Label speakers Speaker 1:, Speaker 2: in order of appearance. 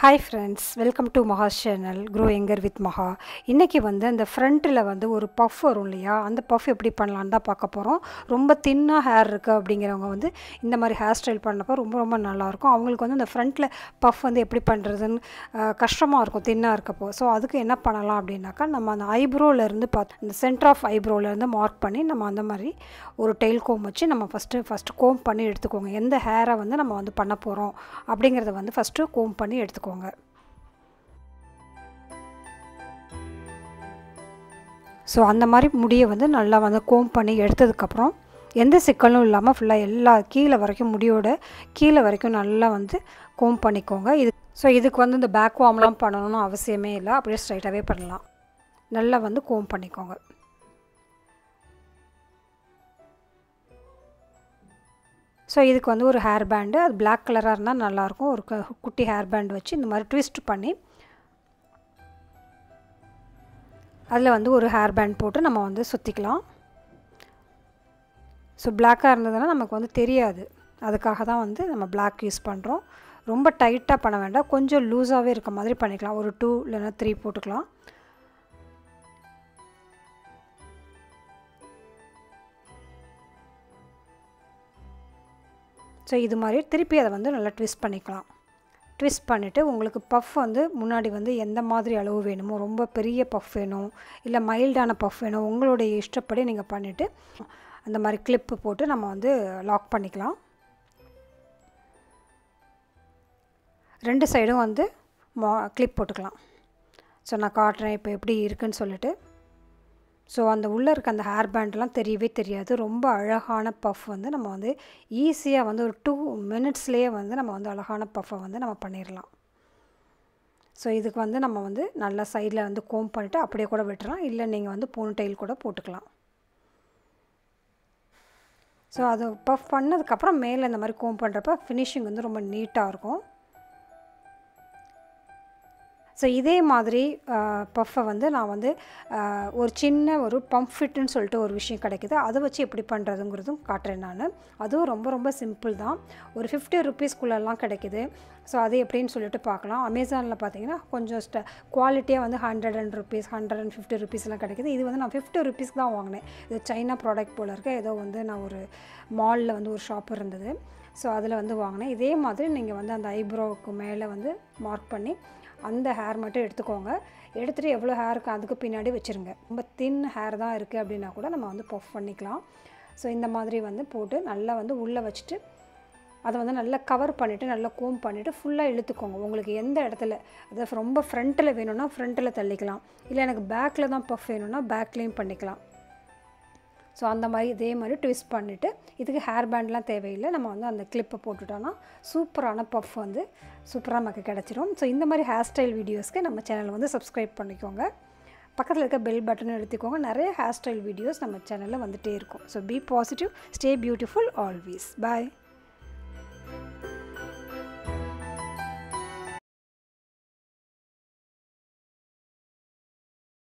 Speaker 1: Hi friends, welcome to MAHA's channel Grow Younger with MAHA. இன்னைக்கு வந்து அந்த ஃப்ரண்ட்ல வந்து ஒரு பஃப் வரும் இல்லையா, அந்த பஃப் எப்படி பண்ணலாம்னு தான் பார்க்க போறோம். ரொம்ப தின்னா ஹேர் இருக்கு அப்படிங்கறவங்க வந்து இந்த மாதிரி ஹேர் ஸ்டைல் பண்ணப்ப ரொம்ப நல்லா இருக்கும். அவங்களுக்கு வந்து அந்த ஃப்ரண்ட்ல பஃப் வந்து எப்படி பண்றதுன்னு கஷ்டமா இருக்கும் தின்னா இருக்கப்போ. சோ அதுக்கு என்ன பண்ணலாம் அப்படினாக்கா நம்ம அந்த ஐப்ரோல இருந்து இந்த சென்டர் ஆஃப் ஐப்ரோல இருந்து மார்க் பண்ணி நம்ம அந்த மாதிரி ஒரு டெயில் கோம் வச்சு நம்ம ஃபர்ஸ்ட் கோம் பண்ணி எடுத்துக்கோங்க. எந்த ஹேரை வந்து நம்ம வந்து பண்ண போறோம் அப்படிங்கறத வந்து ஃபர்ஸ்ட் கோம் பண்ணி எடுத்துக்கோங்க. ஸோ அந்த மாதிரி முடியை வந்து நல்லா வந்து கோம் பண்ணி எடுத்ததுக்கப்புறம் எந்த சிக்கலும் இல்லாமல் ஃபுல்லாக எல்லா கீழே வரைக்கும் முடியோட கீழே வரைக்கும் நல்லா வந்து கோம் பண்ணிக்கோங்க. இதுக்கு வந்து இந்த பேக் வார்ம்லாம் பண்ணணும்னு அவசியமே இல்லை, அப்படியே ஸ்ட்ரைட்டாகவே பண்ணலாம். நல்லா வந்து கோம் பண்ணிக்கோங்க. ஸோ இதுக்கு வந்து ஒரு ஹேர் பேண்டு, அது பிளாக் கலராக இருந்தால் நல்லாயிருக்கும். ஒரு குட்டி ஹேர் பேண்ட் வச்சு இந்த மாதிரி ட்விஸ்ட் பண்ணி அதில் வந்து ஒரு ஹேர் பேண்ட் போட்டு நம்ம வந்து சுற்றிக்கலாம். ஸோ பிளாக்காக இருந்ததுன்னா நமக்கு வந்து தெரியாது, அதுக்காக தான் வந்து நம்ம பிளாக் யூஸ் பண்ணுறோம். ரொம்ப டைட்டாக பண்ண வேண்டாம், கொஞ்சம் லூஸாகவே இருக்க மாதிரி பண்ணிக்கலாம். ஒரு 2 இல்லைன்னா 3 போட்டுக்கலாம். ஸோ இது மாதிரி திருப்பி அதை வந்து நல்லா ட்விஸ்ட் பண்ணிக்கலாம். ட்விஸ்ட் பண்ணிவிட்டு உங்களுக்கு பஃப் வந்து முன்னாடி வந்து எந்த மாதிரி அளவு வேணுமோ, ரொம்ப பெரிய பஃப் வேணும் இல்லை மைல்டான பஃப் வேணும், உங்களுடைய இஷ்டப்படி நீங்கள் பண்ணிவிட்டு அந்த மாதிரி கிளிப்பு போட்டு நம்ம வந்து லாக் பண்ணிக்கலாம். 2 சைடும் வந்து கிளிப் போட்டுக்கலாம். ஸோ நான் காட்டுறேன் இப்போ எப்படி இருக்குன்னு சொல்லிட்டு. ஸோ அந்த உள்ளே இருக்க அந்த ஹேர் பேண்ட்லாம் தெரியவே தெரியாது. ரொம்ப அழகான பஃப் வந்து நம்ம வந்து ஈஸியாக வந்து ஒரு 2 மினிட்ஸ்லேயே வந்து நம்ம வந்து அழகான பஃப்பை வந்து நம்ம பண்ணிடலாம். ஸோ இதுக்கு வந்து நம்ம வந்து நல்லா சைடில் வந்து கோம் பண்ணிவிட்டு அப்படியே கூட விட்டுறலாம், இல்லை நீங்கள் வந்து போனி டெயில் கூட போட்டுக்கலாம். ஸோ அது பஃப் பண்ணதுக்கப்புறம் மேலே இந்த மாதிரி கோம் பண்ணுறப்ப ஃபினிஷிங் வந்து ரொம்ப நீட்டாக இருக்கும். ஸோ இதே மாதிரி பஃப்பை வந்து நான் வந்து ஒரு சின்ன ஒரு பம்ப் ஃபிட்டுன்னு சொல்லிட்டு ஒரு விஷயம் கிடைக்குது, அதை வச்சு எப்படி பண்ணுறதுங்கிறதும் காட்டுறேன் நான். அதுவும் ரொம்ப சிம்பிள் தான். ஒரு 50 ருபீஸ்க்குள்ளெல்லாம் கிடைக்குது. ஸோ அது எப்படின்னு சொல்லிட்டு பார்க்கலாம். அமேசானில் பார்த்தீங்கன்னா கொஞ்சம் குவாலிட்டியாக வந்து 100 ருபீஸ் 150 ருபீஸ்லாம் கிடைக்குது. இது வந்து நான் 50 ருபீஸ்க்கு தான் வாங்கினேன். இது சைனா ப்ராடக்ட் போல் இருக்க. ஏதோ வந்து நான் ஒரு மாலில் வந்து ஒரு ஷாப் இருந்தது, ஸோ அதில் வந்து வாங்கினேன். இதே மாதிரி நீங்கள் வந்து அந்த ஐப்ரோவுக்கு மேலே வந்து மார்க் பண்ணி அந்த ஹேர் மட்டும் எடுத்துக்கோங்க. எடுத்துகிட்டு எவ்வளோ ஹேருக்கு அதுக்கு பின்னாடி வச்சுருங்க. ரொம்ப தின் ஹேர் தான் இருக்குது அப்படின்னா கூட நம்ம வந்து பஃப் பண்ணிக்கலாம். ஸோ இந்த மாதிரி வந்து போட்டு நல்லா வந்து உள்ளே வச்சுட்டு அதை வந்து நல்லா கவர் பண்ணிவிட்டு நல்லா கோம் பண்ணிவிட்டு ஃபுல்லாக இழுத்துக்கோங்க. உங்களுக்கு எந்த இடத்துல, அதாவது ரொம்ப ஃப்ரண்ட்டில் வேணும்னா ஃப்ரண்ட்டில் தள்ளிக்கலாம், இல்லை எனக்கு பேக்கில் தான் பஃப் வேணும்னா பேக்லேயும் பண்ணிக்கலாம். ஸோ அந்த மாதிரி இதே மாதிரி ட்விஸ்ட் பண்ணிவிட்டு இதுக்கு ஹேர் பேண்ட்லாம் தேவையில்லை, நம்ம வந்து அந்த கிளிப்பை போட்டுட்டோன்னா சூப்பரான பஃப் வந்து சூப்பராக நமக்கு கிடச்சிரும். ஸோ இந்த மாதிரி ஹேர் ஸ்டைல் வீடியோஸ்க்கு நம்ம சேனலை வந்து சப்ஸ்கிரைப் பண்ணிக்கோங்க. பக்கத்தில் இருக்க பெல் பட்டன் எடுத்துக்கோங்க. நிறைய ஹேர் ஸ்டைல் வீடியோஸ் நம்ம சேனலில் வந்துகிட்டே இருக்கும். So be positive, stay beautiful always. Bye.